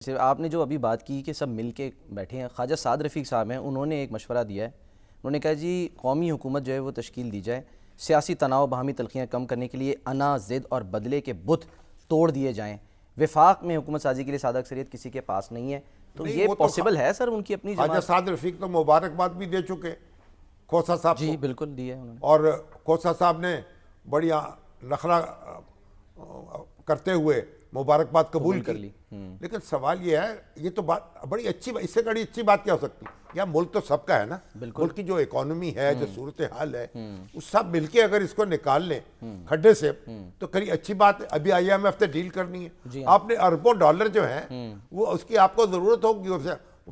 जैसे आपने जो अभी बात की कि सब मिल के बैठे हैं, ख्वाजा साद रफ़ीक साहब हैं, उन्होंने एक मशवरा दिया है। उन्होंने कहा जी कौमी हुकूमत जो है वो तश्कील दी जाए, सियासी तनाव बाहमी तलखियाँ कम करने के लिए अना ज़िद और बदले के बुत तोड़ दिए जाएँ। वफाक में हुकूमत साजी के लिए सादा अक्सरियत किसी के पास नहीं है, तो नहीं, ये वो तो पॉसिबल है सर उनकी अपनी ख्वाजा जमात? साद रफीक तो मुबारकबाद भी दे चुके खोसा साहब जी को। बिल्कुल दी है उन्होंने। और खोसा साहब ने बड़ी नखरा करते हुए मुबारकबाद कबूल कर की। ली। लेकिन सवाल ये है, ये तो बात बड़ी अच्छी, इससे बड़ी अच्छी बात क्या हो सकती है? यार मुल्क तो सबका है ना, मुल्क की जो इकोनॉमी है, जो सूरत हाल है, उस सब मिलके अगर इसको निकाल लें खड्डे से, तो करी अच्छी बात है। अभी IMF से डील करनी है, आपने अरबों डॉलर जो है वो उसकी आपको जरूरत होगी,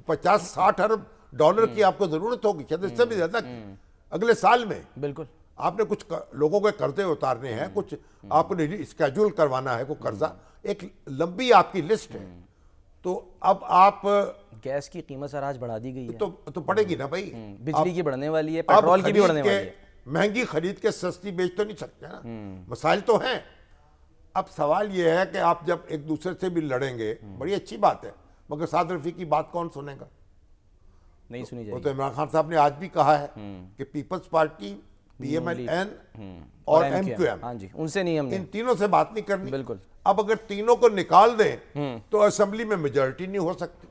50-60 अरब डॉलर की आपको जरूरत होगी, शायद इससे भी ज्यादा की अगले साल में। बिल्कुल। आपने कुछ लोगों के कर्जे उतारने हैं, कुछ आपने स्केड्यूल करवाना है, कोई कर्जा, एक लंबी आपकी लिस्ट है। तो अब आप गैस की कीमत सर आज बढ़ा दी गई है, तो पड़ेगी ना भाई। बिजली की बढ़ने वाली है, पेट्रोल की भी बढ़ने वाली है। महंगी खरीद के सस्ती बेच तो नहीं सकते ना, मसाइल तो हैं। अब सवाल यह है कि आप जब एक दूसरे से भी लड़ेंगे, बड़ी अच्छी बात है, मगर साद रफीक की बात कौन सुनेगा? नहीं सुनी वो जाएगी। तो इमरान खान साहब ने आज भी कहा है कि पीपल्स पार्टी, PMLN और MQM, हाँ जी, उनसे नहीं हमने इन तीनों से बात नहीं करनी। बिल्कुल। अब अगर तीनों को निकाल दें तो असेंबली में मेजॉरिटी नहीं हो सकती।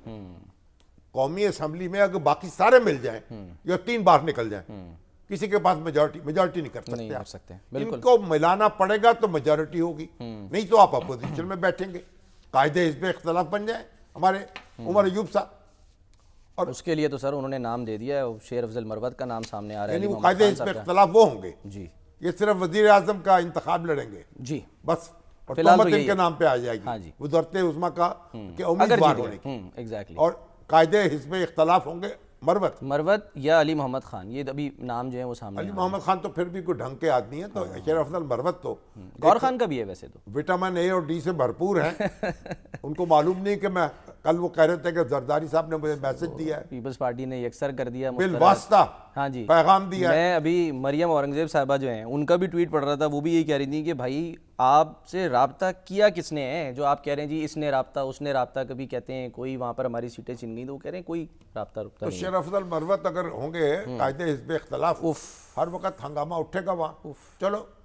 कौमी असेंबली में अगर बाकी सारे मिल जाएं या 3 बार निकल जाएं, किसी के पास मेजॉरिटी नहीं कर सकते। नहीं कर आप सकते, बिल्कुल। इनको मिलाना पड़ेगा तो मेजॉरिटी होगी, नहीं तो आप अपोजिशन में बैठेंगे, कायदे हिस्ब इख्तलाफ बन जाए। हमारे उमर अयूब साहब, और उसके लिए तो सर उन्होंने नाम दे दिया है, शेर अफजल मरवत का नाम सामने आ रहा है। यानी अली वो मोहम्मद कायदे खान हिस्ब साहब का। इख्तलाफ वो होंगे, जी ये सिर्फ वजीर आजम का इंतखाब लड़ेंगे जी बस, और फिलहाल तो तोहमत यही इनके है। नाम पे आ जाएगी। हाँ जी। वज़ारत उज़्मा का के अगर उम्मीदवार जीत होने की, गए एग्जैक्टली। और कायदे हिस्ब इख्तलाफ होंगे मरवत, मरवत या अली मोहम्मद खान, ये अभी नाम जो है वो सामने अली आ रहे मोहम्मद खान तो फिर भी कोई ढंग के आदमी है, तो शेर अफजल मरवत तो हैं। गौर खान का भी है वैसे तो। विटामिन A और D से भरपूर हैं। उनको मालूम नहीं कि मैं कल वो कह रहे थे कि जरदारी साहब ने मुझे मैसेज दिया है, पीपल्स पार्टी ने यकसर कर दिया बिल मुस्तरद। वास्ता हाँ जी, पैगाम दिया है। मैं अभी मरियम औरंगजेब साहिबा जो हैं उनका भी ट्वीट पढ़ रहा था, वो भी यही कह रही थी कि भाई आपसे राब्ता किया किसने है, जो आप कह रहे हैं जी इसने राब्ता उसने राब्ता, कभी कहते हैं कोई वहाँ पर हमारी सीटें छिन गई, तो वो कह रहे हैं कोई राब्ता रुब्ता तो नहीं शेर अफजल मरवत अगर होंगे कायदे हिस्ब इख्तलाफ, हर वक्त हंगामा उठेगा वहाँ। चलो